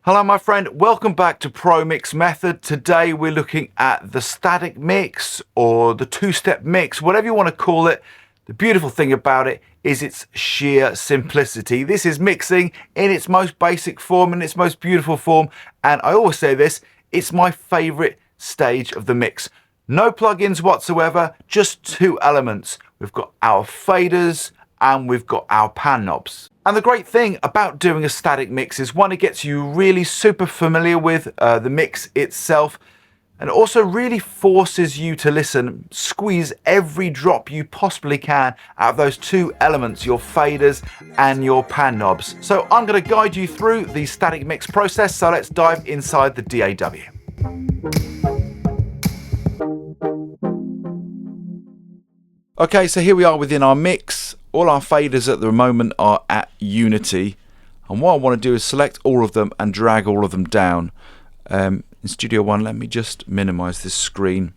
Hello my friend, welcome back to Pro Mix Method. Today we're looking at the static mix or the two-step mix, whatever you want to call it. The beautiful thing about it is its sheer simplicity. This is mixing in its most basic form, in its most beautiful form, and I always say this, it's my favorite stage of the mix. No plugins whatsoever, just two elements. We've got our faders and we've got our pan knobs. And the great thing about doing a static mix is one, it gets you really super familiar with the mix itself, and it also really forces you to listen, squeeze every drop you possibly can out of those two elements, your faders and your pan knobs. So I'm going to guide you through the static mix process, so let's dive inside the DAW. Okay, so here we are within our mix. All our faders at the moment are at unity, and what I want to do is select all of them and drag all of them down. In Studio One, let me just minimize this screen.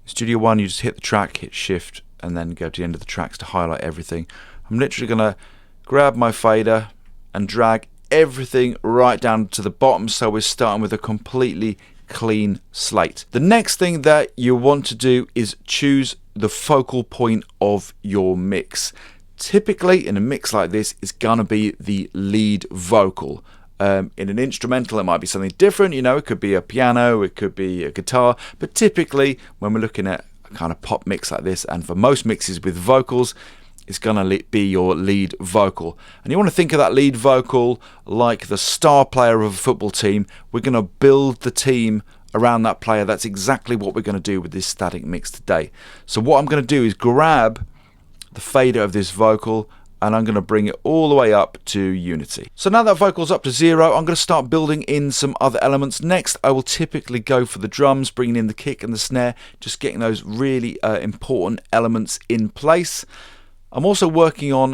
In Studio One, you just hit the track, hit shift, and then go to the end of the tracks to highlight everything. I'm literally going to grab my fader and drag everything right down to the bottom, so we're starting with a completely clean slate. The next thing that you want to do is choose the focal point of your mix. Typically in a mix like this, it's gonna be the lead vocal. In an instrumental, it might be something different, you know, it could be a piano, it could be a guitar, but typically when we're looking at a kind of pop mix like this, and for most mixes with vocals, it's gonna be your lead vocal. And you want to think of that lead vocal like the star player of a football team. We're gonna build the team around that player. That's exactly what we're going to do with this static mix today. So what I'm going to do is grab the fader of this vocal and I'm going to bring it all the way up to unity. So now that vocal's up to 0, I'm going to start building in some other elements. Next, I will typically go for the drums, bringing in the kick and the snare, just getting those really important elements in place. I'm also working on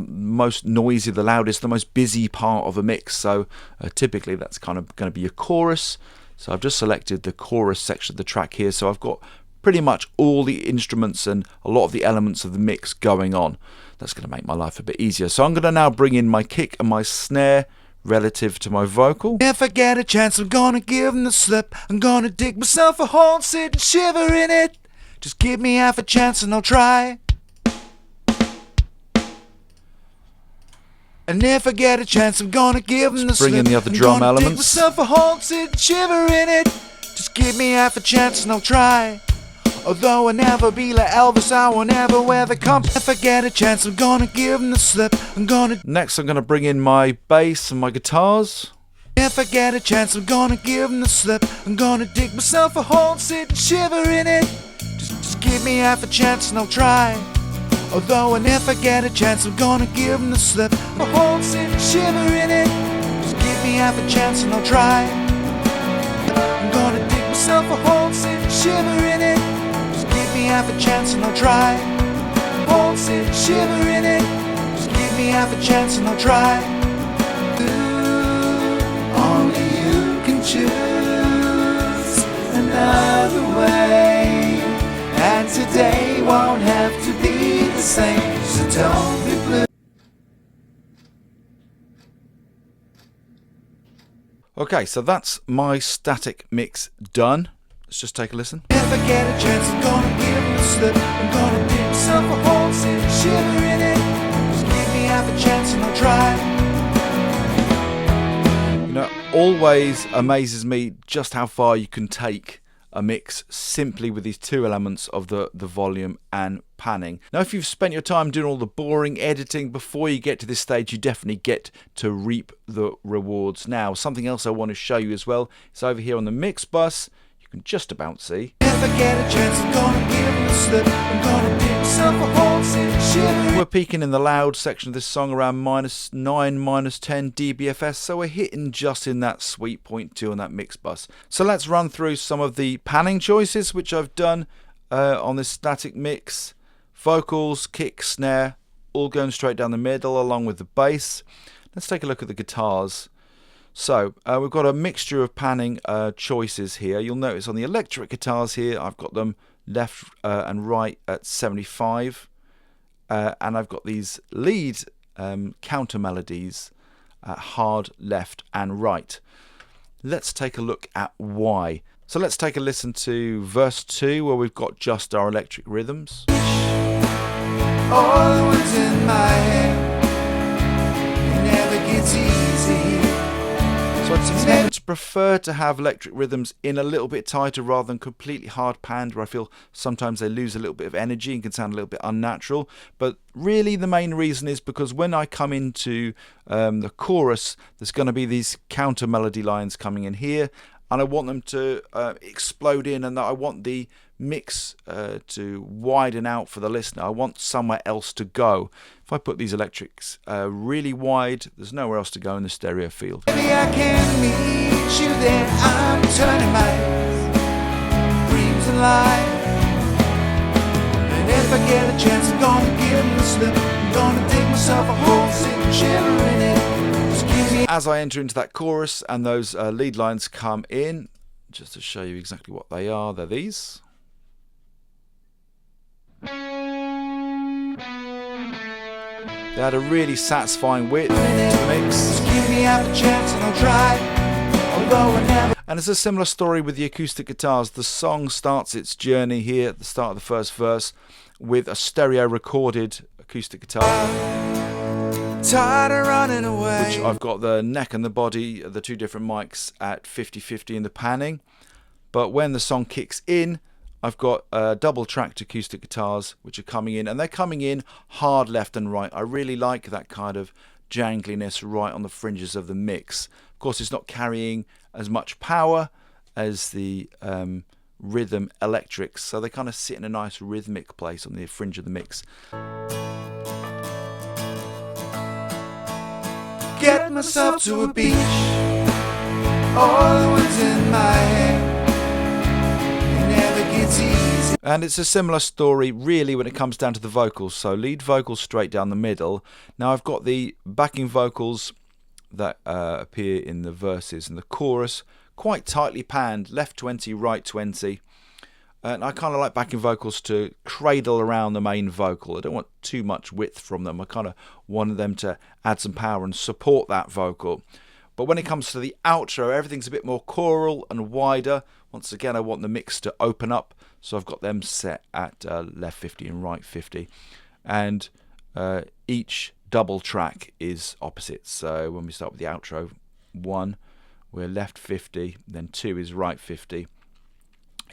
most noisy, the loudest, the most busy part of a mix. So typically that's kind of going to be a chorus. So I've just selected the chorus section of the track here, so I've got pretty much all the instruments and a lot of the elements of the mix going on. That's going to make my life a bit easier. So I'm going to now bring in my kick and my snare relative to my vocal. If I get a chance, I'm gonna give them the slip. I'm gonna dig myself a hole and sit and shiver in it. Just give me half a chance and I'll try. And if I get a chance, I'm gonna give them the slip. Bring in the other drum elements. Dig myself a hole and sit and shiver in it. Just give me half a chance and I'll try. Although I'll never be like Elvis, I will never wear the compass. If I get a chance, I'm gonna give them the slip. Next, I'm gonna bring in my bass and my guitars. If I get a chance, I'm gonna give them the slip. I'm gonna dig myself a hole and sit and shiver in it. Just give me half a chance and I'll try. Although and if I get a chance, I'm gonna give them the slip. A hole and sit and shiver in it. Just give me half a chance and I'll try. I'm gonna dig myself a hole and sit and shiver in it. Just give me half a chance and I'll try. A hole and sit and shiver in it. Just give me half a chance and I'll try. Ooh, only you can choose another way, and today won't have to be the same, so don't be blue. Okay, so that's my static mix done. Let's just take a listen. If I get a chance, I'm gonna give them the slip. I'm gonna dig myself a hole and sit and shiver in it. Just give me half a chance and I'll try. You know, always amazes me just how far you can take a mix simply with these two elements of the volume and panning. Now, if you've spent your time doing all the boring editing before you get to this stage, you definitely get to reap the rewards now. Something else I want to show you as well is over here on the mix bus. You can just about see. If I get a chance, I'm gonna give them the slip. I'm gonna dig myself a hole and sit and shiver. We're peaking in the loud section of this song around -9, -10 dBFS, so we're hitting just in that sweet point 2 on that mix bus. So let's run through some of the panning choices which I've done on this static mix. Vocals, kick, snare, all going straight down the middle along with the bass. Let's take a look at the guitars. So we've got a mixture of panning choices here. You'll notice on the electric guitars here, I've got them left and right at 75. And I've got these lead counter melodies hard, left and right. Let's take a look at why. So let's take a listen to verse 2 where we've got just our electric rhythms. All the words in my head, it never gets easy. So I tend to prefer to have electric rhythms in a little bit tighter rather than completely hard panned, where I feel sometimes they lose a little bit of energy and can sound a little bit unnatural. But really the main reason is because when I come into the chorus, there's going to be these counter melody lines coming in here, and I want them to explode in, and I want the mix to widen out for the listener. I want somewhere else to go. If I put these electrics really wide, there's nowhere else to go in the stereo field. Maybe I can meet you there. I'm turning my dreams and lies. And if I get a chance, I'm gonna give them the slip. I'm gonna dig myself a hole, sit and shiver in it. Just give me. As I enter into that chorus and those lead lines come in, just to show you exactly what they are, they're these. They had a really satisfying width to the mix. Just give me half a chance and I'll try. Although I never. And it's a similar story with the acoustic guitars. The song starts its journey here at the start of the first verse with a stereo recorded acoustic guitar, Tired of running away. which I've got the neck and the body, the two different mics at 50-50 in the panning. But when the song kicks in, I've got double tracked acoustic guitars which are coming in, and they're coming in hard left and right. I really like that kind of jangliness right on the fringes of the mix. Of course, it's not carrying as much power as the rhythm electrics, so they kind of sit in a nice rhythmic place on the fringe of the mix. Get myself to a beach. All the words in my head. Easy. And it's a similar story really when it comes down to the vocals. So lead vocals straight down the middle. Now I've got the backing vocals that appear in the verses and the chorus quite tightly panned, left 20, right 20. And I kind of like backing vocals to cradle around the main vocal. I don't want too much width from them. I kind of wanted them to add some power and support that vocal. But when it comes to the outro, everything's a bit more choral and wider. Once again, I want the mix to open up, so I've got them set at left 50 and right 50. And each double track is opposite. So when we start with the outro, 1, we're left 50, then 2 is right 50.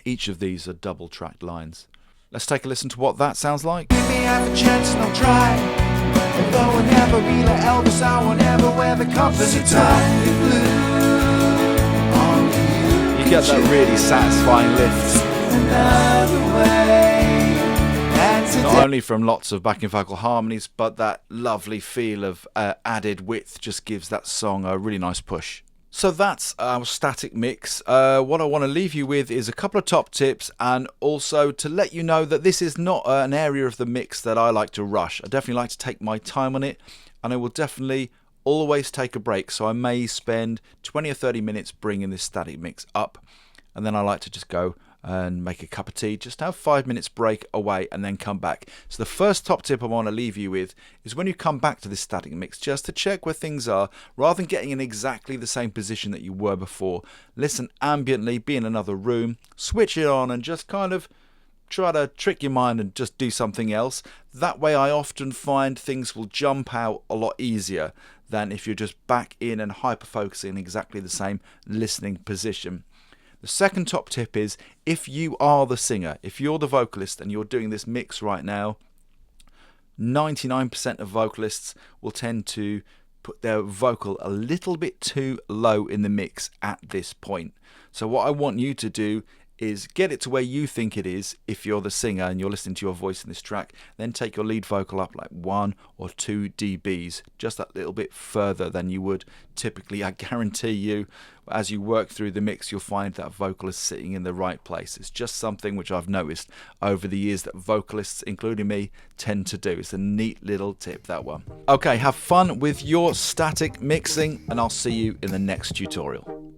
Each of these are double tracked lines. Let's take a listen to what that sounds like. Give me half a chance and I'll try. Although I never be like Elvis, I won't ever wear the company tie. You get that really satisfying lift. Not only from lots of backing vocal harmonies, but that lovely feel of added width just gives that song a really nice push. So that's our static mix. What I want to leave you with is a couple of top tips, and also to let you know that this is not an area of the mix that I like to rush. I definitely like to take my time on it, and I will definitely always take a break. So I may spend 20 or 30 minutes bringing this static mix up, and then I like to just go and make a cup of tea, just have 5 minutes break away and then come back. So the first top tip I want to leave you with is when you come back to this static mix, just to check where things are, rather than getting in exactly the same position that you were before. Listen ambiently, be in another room, switch it on and just kind of try to trick your mind and just do something else. That way I often find things will jump out a lot easier than if you're just back in and hyper focusing in exactly the same listening position. The second top tip is, if you are the singer, if you're the vocalist and you're doing this mix right now, 99% of vocalists will tend to put their vocal a little bit too low in the mix at this point. So what I want you to do is get it to where you think it is if you're the singer and you're listening to your voice in this track. Then take your lead vocal up like 1 or 2 dBs, just that little bit further than you would typically. I guarantee you, as you work through the mix, you'll find that vocal is sitting in the right place. It's just something which I've noticed over the years that vocalists, including me, tend to do. It's a neat little tip, that one. Okay, have fun with your static mixing, and I'll see you in the next tutorial.